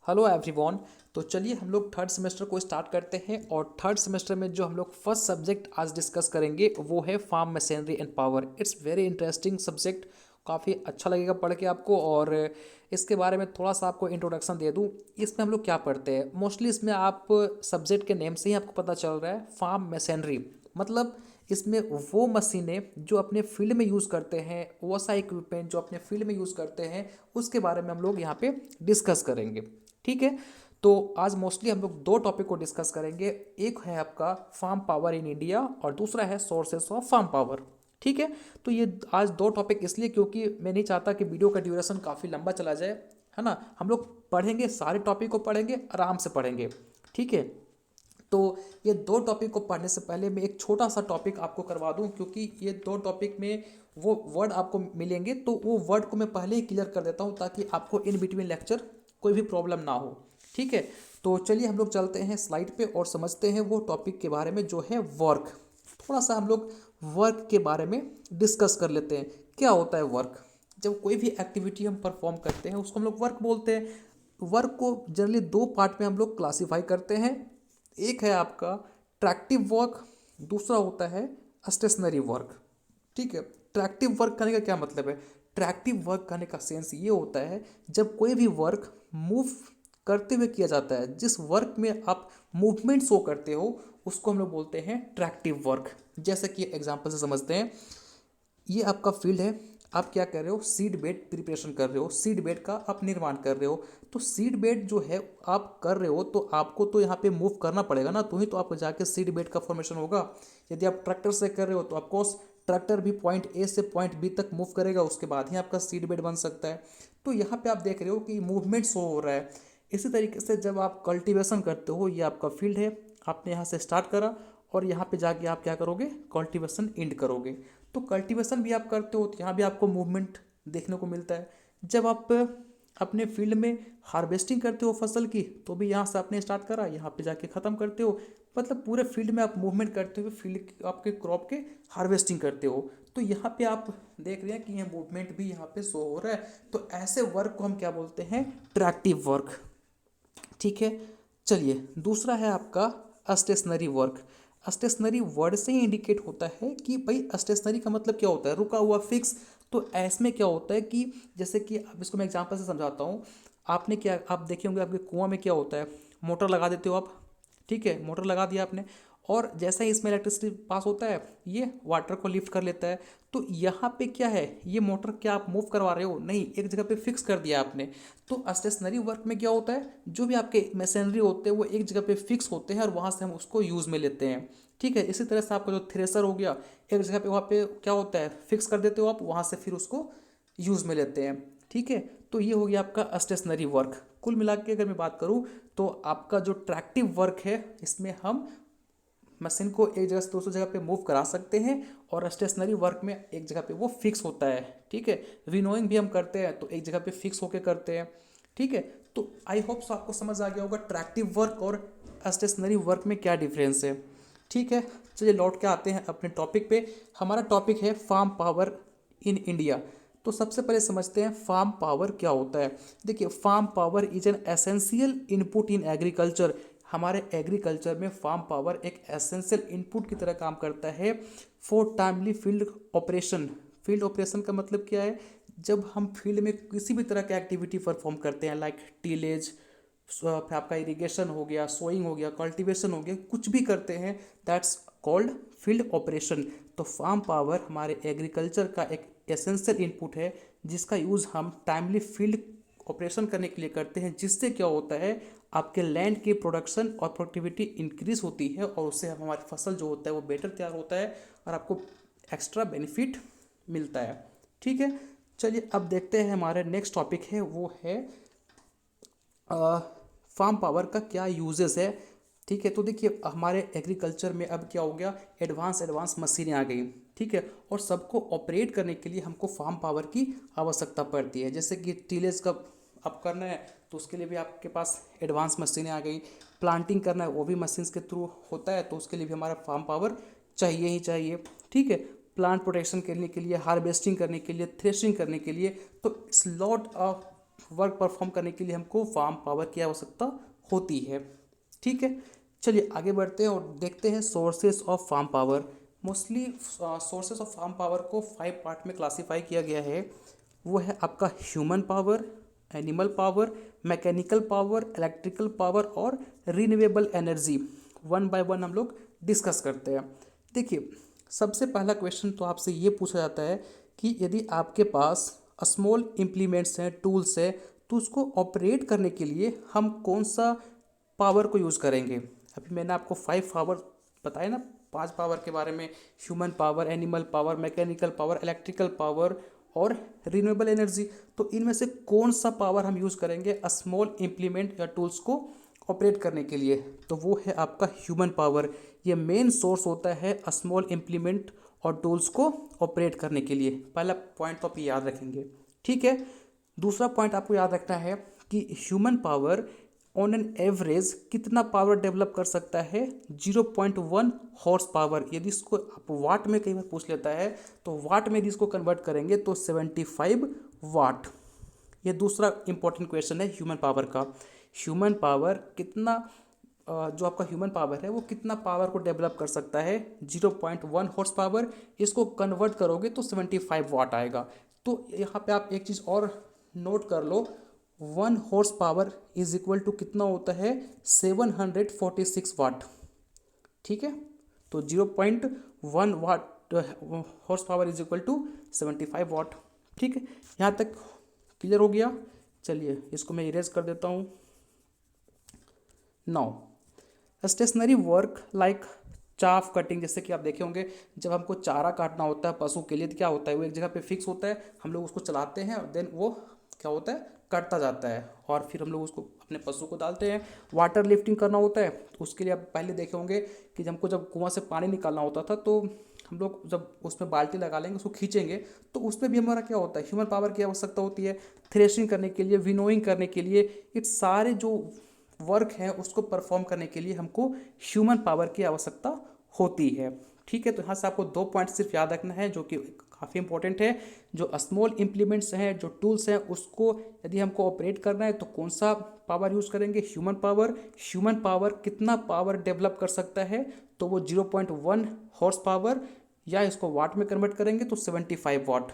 Hello everyone. तो चलिए हम लोग थर्ड सेमेस्टर को स्टार्ट करते हैं और थर्ड सेमेस्टर में जो हम लोग फर्स्ट सब्जेक्ट आज डिस्कस करेंगे वो है farm machinery and power. It's very interesting subject, काफ़ी अच्छा लगेगा पढ़ के आपको। और इसके बारे में थोड़ा सा आपको इंट्रोडक्शन दे दूं। इसमें हम लोग क्या पढ़ते हैं मोस्टली, इसमें आप सब्जेक्ट के नेम से ही आपको पता चल रहा है फार्म मशीनरी मतलब इसमें वो मशीनें जो अपने फील्ड में यूज़ करते हैं, वैसा इक्विपमेंट जो अपने फील्ड में यूज़ करते हैं, उसके बारे में हम लोग यहाँ पे डिस्कस करेंगे। ठीक है। तो आज मोस्टली हम लोग दो टॉपिक को डिस्कस करेंगे। एक है आपका फार्म पावर इन इंडिया और दूसरा है सोर्सेस ऑफ फार्म पावर। ठीक है। तो ये आज दो टॉपिक इसलिए क्योंकि मैं नहीं चाहता कि वीडियो का ड्यूरेशन काफ़ी लंबा चला जाए, है ना। हम लोग पढ़ेंगे, सारे टॉपिक को पढ़ेंगे, आराम से पढ़ेंगे। ठीक है। तो ये दो टॉपिक को पढ़ने से पहले मैं एक छोटा सा टॉपिक आपको करवा दूं, क्योंकि ये दो टॉपिक में वो वर्ड आपको मिलेंगे तो वो वर्ड को मैं पहले ही क्लियर कर देता हूं ताकि आपको इन बिटवीन लेक्चर कोई भी प्रॉब्लम ना हो। ठीक है। तो चलिए हम लोग चलते हैं स्लाइड पे और समझते हैं वो टॉपिक के बारे में जो है वर्क। थोड़ा सा हम लोग वर्क के बारे में डिस्कस कर लेते हैं। क्या होता है वर्क? जब कोई भी एक्टिविटी हम परफॉर्म करते हैं उसको हम लोग वर्क बोलते हैं। वर्क को जनरली दो पार्ट में हम लोग क्लासीफाई करते हैं। एक है आपका ट्रैक्टिव वर्क, दूसरा होता है स्टेशनरी वर्क। ठीक है। ट्रैक्टिव वर्क करने का क्या मतलब है? ट्रैक्टिव वर्क करने का सेंस ये होता है जब कोई भी वर्क मूव करते हुए किया जाता है, जिस वर्क में आप मूवमेंट शो करते हो उसको हम लोग बोलते हैं ट्रैक्टिव वर्क। जैसे कि एग्जांपल से समझते हैं, ये आपका फील्ड है, आप क्या कर रहे हो? सीड बेड प्रिपरेशन कर रहे हो, सीड बेड का आप निर्माण कर रहे हो। तो सीड बेड जो है आप कर रहे हो तो आपको तो यहाँ पे मूव करना पड़ेगा ना, तो ही तो आपको जाके सीड बेड का फॉर्मेशन होगा। यदि आप ट्रैक्टर से कर रहे हो तो ऑफकोर्स ट्रैक्टर भी पॉइंट ए से पॉइंट बी तक मूव करेगा, उसके बाद ही आपका सीड बेड बन सकता है। तो यहाँ पे आप देख रहे हो कि मूवमेंट शो हो रहा है। इसी तरीके से जब आप कल्टीवेशन करते हो, ये आपका फील्ड है, आपने यहाँ से स्टार्ट करा और यहाँ पे जाके आप क्या करोगे? कल्टीवेशन एंड करोगे। तो कल्टीवेशन भी आप करते हो तो यहाँ भी आपको मूवमेंट देखने को मिलता है। जब आप अपने फील्ड में हार्वेस्टिंग करते हो फसल की, तो भी यहाँ से आपने स्टार्ट करा, यहाँ पे जाके ख़त्म करते हो। मतलब पूरे फील्ड में आप मूवमेंट करते हुए फील्ड आपके क्रॉप के हार्वेस्टिंग करते हो। तो यहाँ पे आप देख रहे हैं कि ये मूवमेंट भी यहाँ पे शो हो रहा है। तो ऐसे वर्क को हम क्या बोलते हैं? Tractive work. ठीक है। चलिए, दूसरा है आपका स्टेशनरी वर्क। स्टेशनरी वर्ड से ही इंडिकेट होता है कि भाई स्टेशनरी का मतलब क्या होता है? रुका हुआ, फिक्स। तो ऐसमें क्या होता है कि जैसे कि अब इसको मैं एग्जांपल से समझाता हूँ। आपने क्या, आप देखे होंगे आपके कुआं में क्या होता है? मोटर लगा देते हो आप। ठीक है, मोटर लगा दिया आपने और जैसा ही इसमें इलेक्ट्रिसिटी पास होता है ये वाटर को लिफ्ट कर लेता है। तो यहाँ पे क्या है? ये मोटर क्या आप मूव करवा रहे हो? नहीं, एक जगह पे फिक्स कर दिया आपने। तो स्टेशनरी वर्क में क्या होता है? जो भी आपके मशीनरी होते हैं वो एक जगह पे फिक्स होते हैं और वहाँ से हम उसको यूज़ में लेते हैं। ठीक है। इसी तरह से आपका जो थ्रेसर हो गया, एक जगह पे वहाँ पे क्या होता है? फिक्स कर देते हो आप, वहाँ से फिर उसको यूज़ में लेते हैं। ठीक है। तो ये हो गया आपका स्टेशनरी वर्क। कुल मिला के अगर मैं बात करूँ तो आपका जो ट्रैक्टिव वर्क है इसमें हम मशीन को एक जगह से दूसरी जगह पे मूव करा सकते हैं और स्टेशनरी वर्क में एक जगह पे वो फिक्स होता है। ठीक है। विनोइंग भी हम करते हैं तो एक जगह पे फिक्स होके करते हैं। ठीक है। तो आई होप सो आपको समझ आ गया होगा ट्रैक्टिव वर्क और स्टेशनरी वर्क में क्या डिफरेंस है। ठीक है। चलिए लौट के आते हैं अपने टॉपिक पे। हमारा टॉपिक है फार्म पावर इन इंडिया। तो सबसे पहले समझते हैं फार्म पावर क्या होता है। देखिए, farm power is an essential input in agriculture. हमारे एग्रीकल्चर में फार्म पावर एक एसेंशियल इनपुट की तरह काम करता है for timely field operation. Field operation का मतलब क्या है? जब हम फील्ड में किसी भी तरह की एक्टिविटी परफॉर्म करते हैं, लाइक टीलेज, आपका इरिगेशन हो गया, सोइंग हो गया, कल्टीवेशन हो गया, कुछ भी करते हैं, दैट्स कॉल्ड फील्ड ऑपरेशन। तो फार्म पावर हमारे एग्रीकल्चर का एक एसेंशियल इनपुट है जिसका यूज़ हम टाइमली फील्ड ऑपरेशन करने के लिए करते हैं, जिससे क्या होता है? आपके लैंड की प्रोडक्शन और प्रोडक्टिविटी इंक्रीज होती है और उससे हम हमारी फसल जो होता है वो बेटर तैयार होता है और आपको एक्स्ट्रा बेनिफिट मिलता है। ठीक है। चलिए अब देखते हैं हमारे नेक्स्ट टॉपिक है वो है फार्म पावर का क्या यूजेस है। ठीक है। तो देखिए हमारे एग्रीकल्चर में अब क्या हो गया? एडवांस एडवांस मशीनें आ गई। ठीक है। और सबको ऑपरेट करने के लिए हमको फार्म पावर की आवश्यकता पड़ती है। जैसे कि टीलेज का अब करना है तो उसके लिए भी आपके पास एडवांस मशीनें आ गई। प्लांटिंग करना है वो भी मशीन्स के थ्रू होता है, तो उसके लिए भी हमारा फार्म पावर चाहिए ही चाहिए। ठीक है। प्लांट प्रोटेक्शन करने के लिए, हार्वेस्टिंग करने के लिए, थ्रेशिंग करने के लिए, तो it's lot of work perform करने के लिए हमको फार्म पावर की आवश्यकता होती है। ठीक है, चलिए आगे बढ़ते हैं और देखते हैं sources of farm power. Mostly sources of farm power को 5 पार्ट में क्लासीफाई किया गया है। वो है आपका human power, animal power, mechanical power, electrical power और renewable energy. One by one हम लोग डिस्कस करते हैं। देखिए, सबसे पहला क्वेश्चन तो आपसे ये पूछा जाता है कि यदि आपके पास स्मॉल इम्प्लीमेंट्स हैं, टूल्स हैं, तो उसको ऑपरेट करने के लिए हम कौन सा पावर को यूज़ करेंगे। अभी मैंने आपको 5 पावर बताया ना, 5 पावर के बारे में, human power, animal power, mechanical power, electrical power और रिन्यूएबल एनर्जी। तो इनमें से कौन सा पावर हम यूज़ करेंगे स्मॉल इम्प्लीमेंट या टूल्स को ऑपरेट करने के लिए, तो वो है आपका ह्यूमन पावर। ये मेन सोर्स होता है स्मॉल इम्प्लीमेंट और टूल्स को ऑपरेट करने के लिए। पहला पॉइंट तो आप याद रखेंगे। ठीक है, दूसरा पॉइंट आपको याद रखना है कि human power on an average कितना पावर डेवलप कर सकता है, 0.1 हॉर्स पावर। यदि इसको आप वाट में कई बार पूछ लेता है, तो वाट में यदि इसको कन्वर्ट करेंगे तो 75 वाट। ये दूसरा इंपॉर्टेंट क्वेश्चन है ह्यूमन पावर का। ह्यूमन पावर कितना, जो आपका ह्यूमन पावर है वो कितना पावर को डेवलप कर सकता है, 0.1 हॉर्स पावर। इसको कन्वर्ट करोगे तो 75 वाट आएगा। तो यहाँ पे आप एक चीज़ और नोट कर लो, 1 horse power is equal to कितना होता है, 746 वाट। ठीक है, तो 0.1 watt horse power is equal to 75 watt. ठीक है, यहाँ तक क्लियर हो गया। चलिए इसको मैं इरेज कर देता हूँ। Now stationary work like chaff cutting, जैसे कि आप देखे होंगे जब हमको चारा काटना होता है पशु के लिए तो क्या होता है, वो एक जगह पे फिक्स होता है, हम लोग उसको चलाते हैं और देन वो क्या होता है, कटता जाता है और फिर हम लोग उसको अपने पशु को डालते हैं। वाटर लिफ्टिंग करना होता है तो उसके लिए आप पहले देखे होंगे कि हमको जब कुआं से पानी निकालना होता था तो हम लोग जब उसमें बाल्टी लगा लेंगे, उसको खींचेंगे, तो उसमें भी हमारा क्या होता है, ह्यूमन पावर की आवश्यकता होती है। थ्रेशिंग करने के लिए, विनोइंग करने के लिए, इस सारे जो वर्क है उसको परफॉर्म करने के लिए हमको ह्यूमन पावर की आवश्यकता होती है। ठीक है, तो यहाँ से आपको 2 पॉइंट सिर्फ याद रखना है जो कि काफ़ी इंपॉर्टेंट है। जो स्मॉल इम्प्लीमेंट्स हैं, जो टूल्स हैं, उसको यदि हमको ऑपरेट करना है तो कौन सा पावर यूज़ करेंगे, ह्यूमन पावर। ह्यूमन पावर कितना पावर डेवलप कर सकता है, तो वो 0.1 हॉर्स पावर, या इसको वाट में कन्वर्ट करेंगे तो 75 वाट।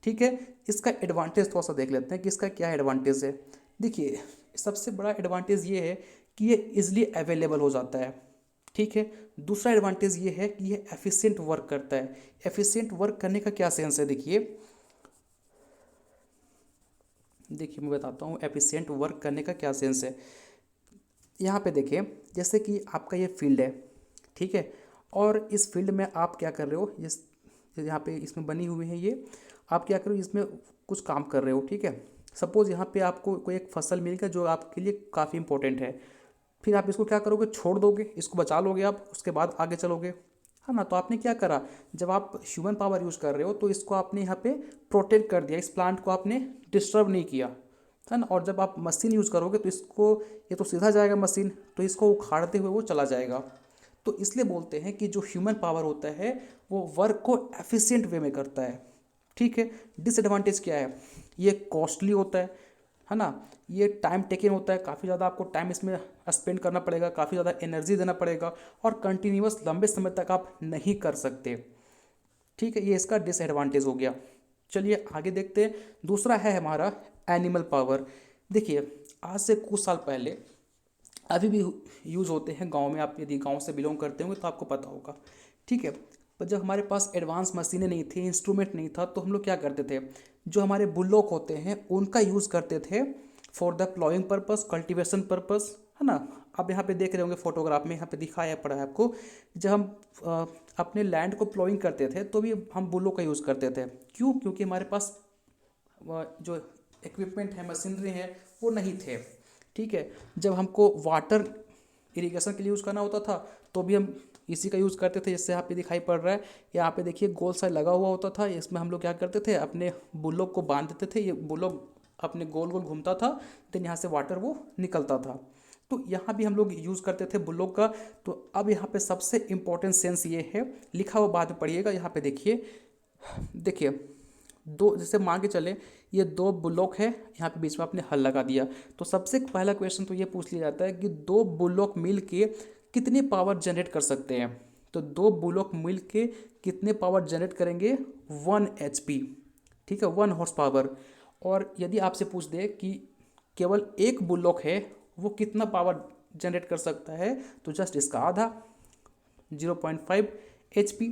ठीक है, इसका एडवांटेज थोड़ा सा देख लेते हैं कि इसका क्या एडवांटेज है। देखिए, सबसे बड़ा एडवांटेज ये है कि ये इजली अवेलेबल हो जाता है। ठीक है, दूसरा एडवांटेज ये है कि ये एफिशिएंट वर्क करता है। एफिशिएंट वर्क करने का क्या सेंस है, देखिए मैं बताता हूँ एफिशिएंट वर्क करने का क्या सेंस है। यहाँ पे देखिए, जैसे कि आपका ये फील्ड है, ठीक है, और इस फील्ड में आप क्या कर रहे हो, इस यहाँ पे इसमें बनी हुई है ये, आप क्या कर रहे हो, इसमें कुछ काम कर रहे हो। ठीक है, सपोज़ यहाँ पे आपको कोई एक फसल मिल गया जो आपके लिए काफ़ी इंपॉर्टेंट है, फिर आप इसको क्या करोगे, छोड़ दोगे, इसको बचा लोगे आप, उसके बाद आगे चलोगे, है ना। तो आपने क्या करा, जब आप ह्यूमन पावर यूज़ कर रहे हो तो इसको आपने यहाँ पे प्रोटेक्ट कर दिया, इस प्लांट को आपने डिस्टर्ब नहीं किया, है ना। और जब आप मशीन यूज़ करोगे तो इसको, ये तो सीधा जाएगा मशीन, तो इसको उखाड़ते हुए वो चला जाएगा। तो इसलिए बोलते हैं कि जो ह्यूमन पावर होता है वो वर्क को एफिशिएंट वे में करता है। ठीक है, डिसएडवांटेज क्या है, ये कॉस्टली होता है ना, ये टाइम टेकिंग होता है, काफ़ी ज़्यादा आपको टाइम इसमें स्पेंड करना पड़ेगा, काफ़ी ज़्यादा एनर्जी देना पड़ेगा और कंटिन्यूअस लंबे समय तक आप नहीं कर सकते। ठीक है, ये इसका डिसएडवांटेज हो गया। चलिए आगे देखते हैं। दूसरा है हमारा एनिमल पावर। देखिए, आज से कुछ साल पहले, अभी भी यूज़ होते हैं गांव में, आप यदि गांव से बिलोंग करते होंगे तो आपको पता होगा। ठीक है, पर जब हमारे पास एडवांस मशीनें नहीं थी, इंस्ट्रूमेंट नहीं था, तो हम लोग क्या करते थे, जो हमारे बुल्लोक होते हैं उनका यूज़ करते थे for the ploughing purpose, cultivation purpose, है ना। आप यहाँ पे देख रहे होंगे फोटोग्राफ में, यहाँ पे दिखाया पड़ा है आपको, जब हम अपने लैंड को प्लॉइंग करते थे तो भी हम बुल्लोक का यूज़ करते थे। क्यों, क्योंकि हमारे पास जो इक्विपमेंट है, मशीनरी है, वो नहीं थे। ठीक है, जब हमको वाटर इरिगेशन के लिए यूज़ करना होता था तो भी हम इसी का यूज़ करते थे, जैसे यहाँ पे दिखाई पड़ रहा है। यहाँ पे देखिए गोल सा लगा हुआ होता था, इसमें हम लोग क्या करते थे, अपने बुल्लोक को बांध देते थे, ये बुल्लोक अपने गोल गोल घूमता था, देन यहाँ से वाटर वो निकलता था। तो यहाँ भी हम लोग यूज़ करते थे बुल्लोक का। तो अब यहाँ पे सबसे इम्पोर्टेंट सेंस ये है, लिखा हुआ बाद में पढ़िएगा, यहाँ पे देखिए, दो, जैसे मान के चले ये 2 बुलोक है, यहाँ पे बीच में आपने हल लगा दिया। तो सबसे पहला क्वेश्चन तो ये पूछ लिया जाता है कि 2 बुलोक मिल के कितनी पावर जनरेट कर सकते हैं। तो 2 बुलोक मिल के कितने पावर जनरेट करेंगे, 1 HP, ठीक है, 1 हॉर्स पावर। और यदि आपसे पूछ दे कि केवल एक बुलोक है वो कितना पावर जनरेट कर सकता है, तो जस्ट इसका आधा, 0.5 HP।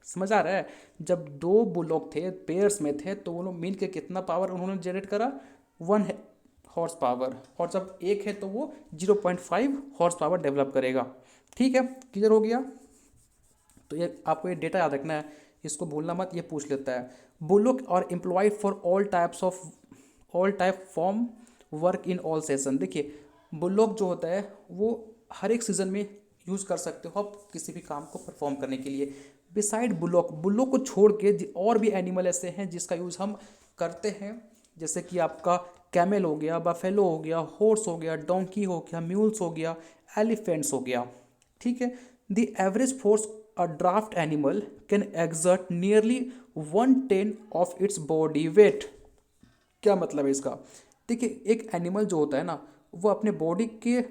समझ आ रहा है। जब 2 बुलोक थे, पेयर्स में थे, तो वो लोग मिल के कितना पावर उन्होंने जनरेट करा, 1 हॉर्स पावर। और जब एक है तो वो 0.5 हॉर्स पावर डेवलप करेगा। ठीक है, क्लियर हो गया। तो ये आपको ये डेटा याद रखना है, इसको भूलना मत, ये पूछ लेता है। बुलोक और employed for all type form work in all session. देखिए बुलोक जो होता है वो हर एक सीजन में यूज़ कर सकते हो आप किसी भी काम को परफॉर्म करने के लिए। बिसाइड बुलोक, बुलोक को छोड़ के और भी एनिमल ऐसे हैं जिसका यूज़ हम करते हैं, जैसे कि आपका कैमल हो गया, बफेलो हो गया, हॉर्स हो गया, डोंकी हो गया, म्यूल्स हो गया, एलिफेंट्स हो गया। ठीक है। The average force a draft animal can exert nearly 1/10 of its body weight. क्या मतलब है इसका, देखिए एक एनिमल जो होता है ना, वो अपने बॉडी के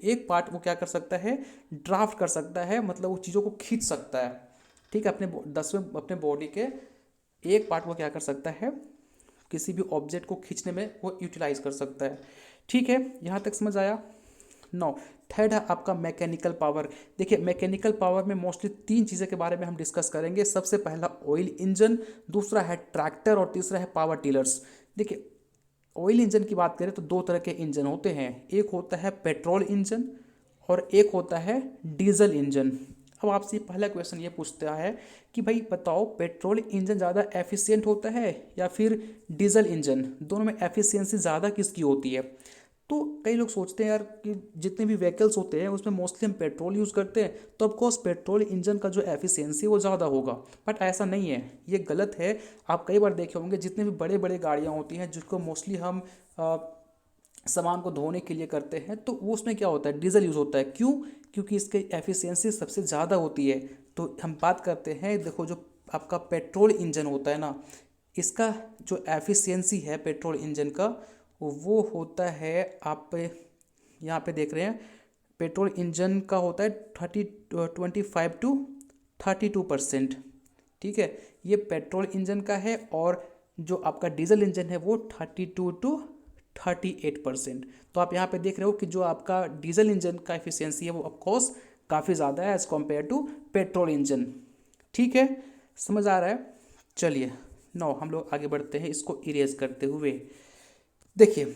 एक पार्ट वो क्या कर सकता है, ड्राफ्ट कर सकता है, मतलब वो चीज़ों को खींच सकता है। ठीक है, अपने बॉडी के एक पार्ट वो क्या कर सकता है, किसी भी ऑब्जेक्ट को खींचने में वो यूटिलाइज कर सकता है। ठीक है, यहाँ तक समझ आया। नौ, थर्ड है आपका मैकेनिकल पावर। देखिए मैकेनिकल पावर में मोस्टली 3 चीज़ें के बारे में हम डिस्कस करेंगे। सबसे पहला ऑयल इंजन, दूसरा है ट्रैक्टर और तीसरा है पावर टिलर्स। देखिए ऑयल इंजन की बात करें तो 2 तरह के इंजन होते हैं, एक होता है पेट्रोल इंजन और एक होता है डीजल इंजन। अब आपसे पहला क्वेश्चन ये पूछता है कि भाई बताओ पेट्रोल इंजन ज़्यादा एफिशिएंट होता है या फिर डीजल इंजन, दोनों में एफिशिएंसी ज़्यादा किसकी होती है। तो कई लोग सोचते हैं यार कि जितने भी व्हीकल्स होते हैं उसमें मोस्टली हम पेट्रोल यूज़ करते हैं, तो ऑफकोर्स पेट्रोल इंजन का जो एफिशिएंसी वो ज़्यादा होगा, बट ऐसा नहीं है, ये गलत है। आप कई बार देखे होंगे जितने भी बड़े बड़े गाड़ियाँ होती हैं जिसको मोस्टली हम सामान को धोने के लिए करते हैं, तो वो उसमें क्या होता है, डीजल यूज़ होता है। क्यों, क्योंकि इसकी एफिशिएंसी सबसे ज़्यादा होती है। तो हम बात करते हैं, देखो जो आपका पेट्रोल इंजन होता है ना, इसका जो एफिशिएंसी है पेट्रोल इंजन का वो होता है, आप यहाँ पे देख रहे हैं पेट्रोल इंजन का होता है 25 to 32%। ठीक है, ये पेट्रोल इंजन का है। और जो आपका डीजल इंजन है वो 32 to 38%। तो आप यहाँ पे देख रहे हो कि जो आपका डीजल इंजन का एफिशिएंसी है वो ऑफकोर्स काफ़ी ज़्यादा है as compare to petrol engine. ठीक है, समझ आ रहा है। चलिए नौ हम लोग आगे बढ़ते हैं इसको इरेज करते हुए। देखिए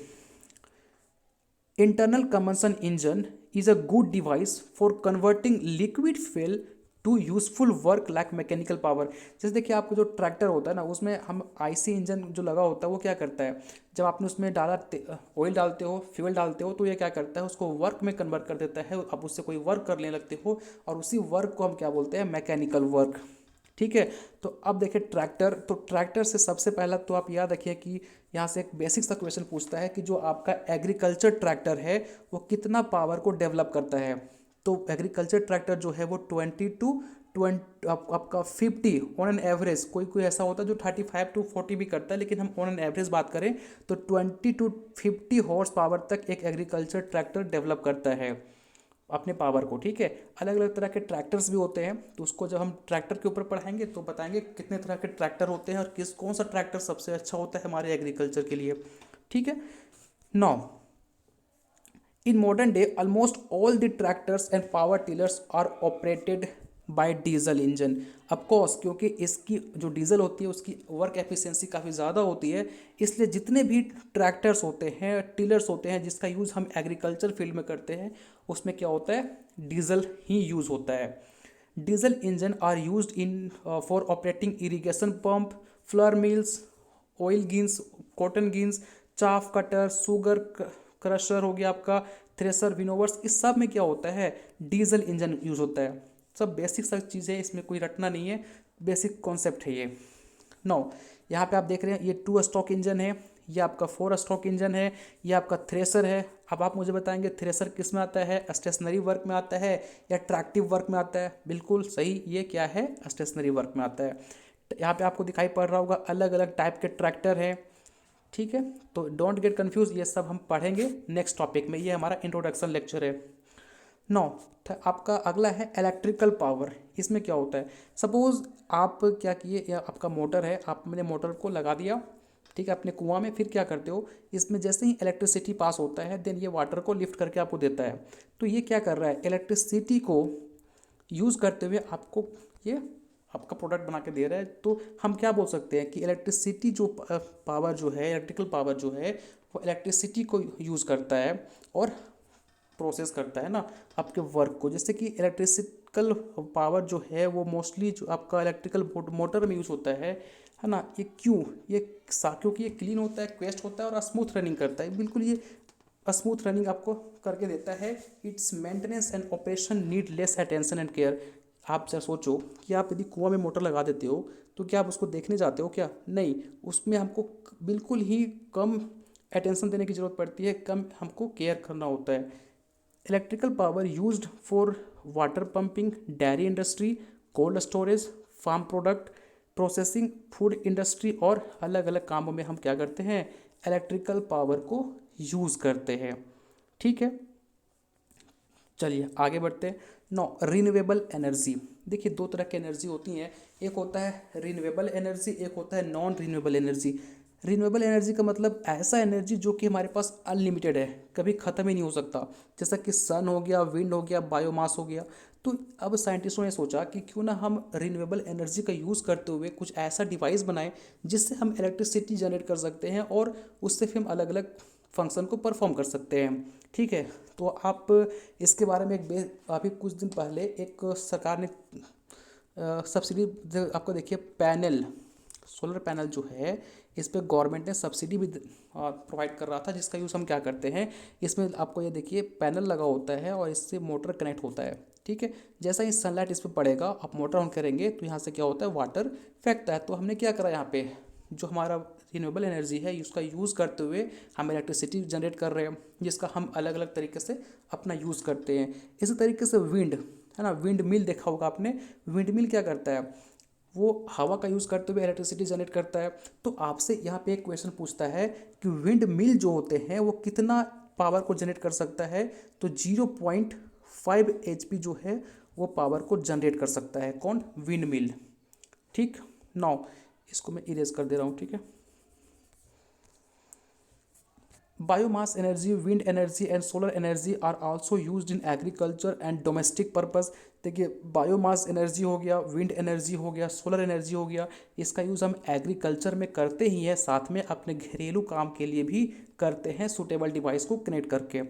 internal combustion engine is a good device for converting liquid fuel to useful work like mechanical power. जैसे देखिए आपको जो ट्रैक्टर होता है ना, उसमें हम आईसी इंजन जो लगा होता है वो क्या करता है, जब आपने उसमें डाला ऑयल डालते हो, फ्यूल डालते हो, तो ये क्या करता है उसको वर्क में कन्वर्ट कर देता है, आप उससे कोई वर्क करने लगते हो और उसी वर्क को हम क्या बोलते हैं, मैकेनिकल वर्क। ठीक है, तो अब देखिए ट्रैक्टर, तो ट्रैक्टर से सबसे पहला तो आप याद रखिए कि यहाँ से एक बेसिक सा क्वेश्चन पूछता है कि जो आपका एग्रीकल्चर ट्रैक्टर है वो कितना पावर को डेवलप करता है। तो एग्रीकल्चर ट्रैक्टर जो है वो 20 to 20 आपका 50 ऑन एन एवरेज, कोई कोई ऐसा होता है जो 35 to 40 भी करता है, लेकिन हम ऑन एन एवरेज बात करें तो 20 to 50 हॉर्स पावर तक एक एग्रीकल्चर ट्रैक्टर डेवलप करता है अपने पावर को। ठीक है, अलग अलग तरह के ट्रैक्टर्स भी होते हैं, तो उसको जब हम ट्रैक्टर के ऊपर पढ़ाएंगे तो बताएंगे कितने तरह के ट्रैक्टर होते हैं और कौन सा ट्रैक्टर सबसे अच्छा होता है हमारे एग्रीकल्चर के लिए। ठीक है, now in modern day almost all the tractors and power tillers are operated by diesel engine. Of course क्योंकि इसकी जो डीजल होती है उसकी वर्क एफिशिएंसी काफ़ी ज़्यादा होती है, इसलिए जितने भी ट्रैक्टर्स होते हैं, टिलर्स होते हैं जिसका यूज़ हम एग्रीकल्चर फील्ड में करते हैं, उसमें क्या होता है, डीजल ही यूज़ होता है। Diesel engine are used in for operating irrigation pump, flour mills, oil gins, cotton gins, chaff cutter, sugar crusher हो गया आपका, थ्रेसर, विनोवर्स, इस सब में क्या होता है, डीजल इंजन यूज़ होता है। सब बेसिक सब चीज़ें, इसमें कोई रटना नहीं है, बेसिक कॉन्सेप्ट है ये। नौ यहाँ पे आप देख रहे हैं ये 2 स्ट्रोक इंजन है, ये आपका 4 स्ट्रोक इंजन है, ये आपका थ्रेसर है। अब आप मुझे बताएंगे थ्रेसर किस में आता है, स्टेशनरी वर्क में आता है या ट्रैक्टिव वर्क में आता है। बिल्कुल सही, ये क्या है, स्टेशनरी वर्क में आता है। यहाँ पे आपको दिखाई पड़ रहा होगा अलग अलग टाइप के ट्रैक्टर हैं, ठीक है। तो डोंट गेट कंफ्यूज, ये सब हम पढ़ेंगे नेक्स्ट टॉपिक में, ये हमारा इंट्रोडक्शन लेक्चर है। नौ, आपका अगला है इलेक्ट्रिकल पावर। इसमें क्या होता है, सपोज आप क्या किए, या आपका मोटर है, आपने मोटर को लगा दिया, ठीक है, अपने कुआं में। फिर क्या करते हो, इसमें जैसे ही इलेक्ट्रिसिटी पास होता है देन ये वाटर को लिफ्ट करके आपको देता है। तो ये क्या कर रहा है, इलेक्ट्रिसिटी को यूज़ करते हुए आपको ये आपका प्रोडक्ट बना के दे रहा है। तो हम क्या बोल सकते हैं कि इलेक्ट्रिसिटी जो पावर जो है, इलेक्ट्रिकल पावर जो है, वो इलेक्ट्रिसिटी को यूज़ करता है और प्रोसेस करता है ना आपके वर्क को। जैसे कि इलेक्ट्रिकल पावर जो है वो मोस्टली जो आपका इलेक्ट्रिकल मोटर में यूज़ होता है ना। ये क्यों, ये क्योंकि ये क्लीन होता है, क्वेस्ट होता है और स्मूथ रनिंग करता है। बिल्कुल ये स्मूथ रनिंग आपको करके देता है। It's maintenance and operation need less attention and care. आप जरा सोचो कि आप यदि कुआं में मोटर लगा देते हो तो क्या आप उसको देखने जाते हो क्या, नहीं, उसमें हमको बिल्कुल ही कम अटेंशन देने की ज़रूरत पड़ती है, कम हमको केयर करना होता है। Electrical power used for water pumping, dairy industry, cold storage, farm product processing, food industry और अलग अलग कामों में हम क्या करते हैं, इलेक्ट्रिकल पावर को यूज़ करते हैं, ठीक है। चलिए आगे बढ़ते हैं। नौ, रिन्यूएबल एनर्जी। देखिए दो तरह की एनर्जी होती हैं, एक होता है रिन्यूएबल एनर्जी, एक होता है non renewable energy. Renewable energy का मतलब ऐसा एनर्जी जो कि हमारे पास अनलिमिटेड है, कभी ख़त्म ही नहीं हो सकता, जैसा कि सन हो गया, विंड हो गया, बायोमास हो गया। तो अब साइंटिस्टों ने सोचा कि क्यों ना हम रिन्यूएबल एनर्जी का यूज़ करते हुए कुछ ऐसा डिवाइस बनाएं जिससे हम इलेक्ट्रिसिटी जनरेट कर सकते हैं और उससे फिर हम अलग अलग फंक्शन को परफॉर्म कर सकते हैं, ठीक है। तो आप इसके बारे में अभी कुछ दिन पहले एक सरकार ने सब्सिडी आपको देखिए पैनल, सोलर पैनल जो है इस पर गवर्नमेंट ने सब्सिडी भी प्रोवाइड कर रहा था, जिसका यूज़ हम क्या करते हैं, इसमें आपको ये देखिए पैनल लगा होता है और इससे मोटर कनेक्ट होता है, ठीक है। जैसा ही सनलाइट इस पर पड़ेगा, आप मोटर ऑन करेंगे तो यहाँ से क्या होता है, वाटर फेंकता है। तो हमने क्या करा, यहाँ पे जो हमारा रिन्यूएबल एनर्जी है उसका यूज़ करते हुए हम इलेक्ट्रिसिटी जनरेट कर रहे हैं, जिसका हम अलग अलग तरीके से अपना यूज़ करते हैं। इसी तरीके से विंड है ना, विंड मिल देखा होगा आपने। विंड मिल क्या करता है, वो हवा का यूज़ करते हुए इलेक्ट्रिसिटी जनरेट करता है। तो आपसे यहाँ पे एक क्वेश्चन पूछता है कि विंड मिल जो होते हैं वो कितना पावर को जनरेट कर सकता है, तो 0.5 HP जो है वो पावर को जनरेट कर सकता है, कौन, विंड मिल, ठीक। नाउ इसको मैं इरेज कर दे रहा हूँ, ठीक है। Biomass energy, wind energy and solar energy are also used in agriculture and domestic purpose. देखिए बायोमास एनर्जी हो गया, विंड एनर्जी हो गया, सोलर एनर्जी हो गया, इसका यूज़ हम एग्रीकल्चर में करते ही हैं, साथ में अपने घरेलू काम के लिए भी करते हैं सूटेबल डिवाइस को कनेक्ट करके।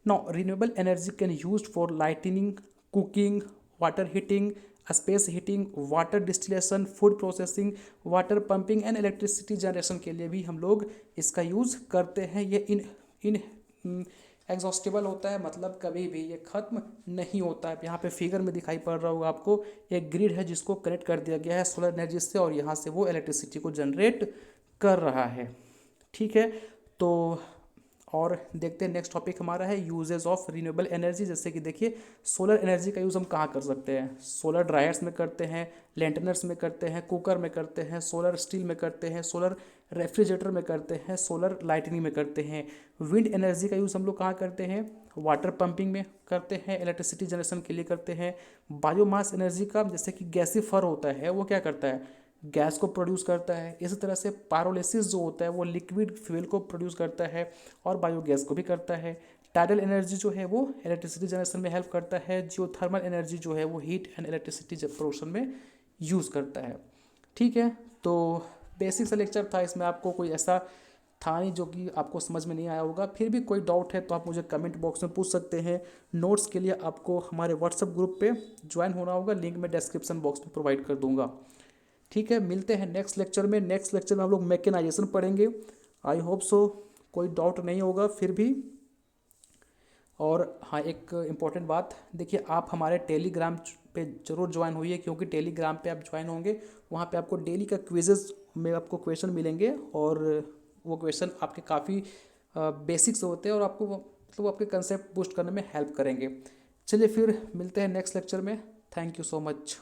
Now renewable energy can used for lightning, cooking, water heating, space heating, water distillation, food processing, water pumping and electricity generation के लिए भी हम लोग इसका यूज़ करते हैं। ये इन एग्जॉस्टेबल होता है, मतलब कभी भी ये ख़त्म नहीं होता है। यहाँ पे फिगर में दिखाई पड़ रहा होगा आपको, एक ग्रिड है जिसको कनेक्ट कर दिया गया है सोलर एनर्जी से और यहाँ से वो इलेक्ट्रिसिटी को जनरेट कर रहा है, ठीक है। तो और देखते हैं नेक्स्ट टॉपिक हमारा है यूजेस ऑफ रिन्यूएबल एनर्जी। जैसे कि देखिए सोलर एनर्जी का यूज़ हम कहाँ कर सकते हैं, सोलर ड्रायर्स में करते हैं, लेंटनर्स में करते हैं, कुकर में करते हैं, सोलर स्टील में करते हैं, सोलर रेफ्रिजरेटर में करते हैं, सोलर लाइटनिंग में करते हैं। विंड एनर्जी का यूज़ हम लोग कहाँ करते हैं, वाटर पंपिंग में करते हैं, इलेक्ट्रिसिटी जनरेशन के लिए करते हैं। बायोमास एनर्जी का जैसे कि गैसीफर होता है वो क्या करता है, गैस को प्रोड्यूस करता है। इसी तरह से पायरोलिसिस जो होता है वो लिक्विड फ्यूल को प्रोड्यूस करता है और बायोगैस को भी करता है। टाइडल एनर्जी जो है वो इलेक्ट्रिसिटी जनरेशन में हेल्प करता है। जियोथर्मल एनर्जी जो है वो हीट एंड इलेक्ट्रिसिटी प्रोडक्शन में यूज़ करता है, ठीक है। तो बेसिक सा लेक्चर था, इसमें आपको कोई ऐसा था नहीं जो कि आपको समझ में नहीं आया होगा। फिर भी कोई डाउट है तो आप मुझे कमेंट बॉक्स में पूछ सकते हैं। नोट्स के लिए आपको हमारे व्हाट्सएप ग्रुप पे ज्वाइन होना होगा, लिंक मैं डिस्क्रिप्शन बॉक्स में प्रोवाइड कर दूंगा, ठीक है। मिलते हैं नेक्स्ट लेक्चर में। नेक्स्ट लेक्चर में हम लोग मैकेनाइजेशन पढ़ेंगे। आई होप सो कोई डाउट नहीं होगा फिर भी। और हाँ एक इम्पॉर्टेंट बात, देखिए आप हमारे टेलीग्राम पे ज़रूर ज्वाइन होइए, क्योंकि टेलीग्राम पे आप ज्वाइन होंगे वहाँ पे आपको डेली का क्विजेज़ में आपको क्वेश्चन मिलेंगे और वो क्वेश्चन आपके काफ़ी बेसिक्स होते हैं और आपको मतलब आपके कंसेप्ट बूस्ट करने में हेल्प करेंगे। चलिए फिर मिलते हैं नेक्स्ट लेक्चर में। Thank you so much.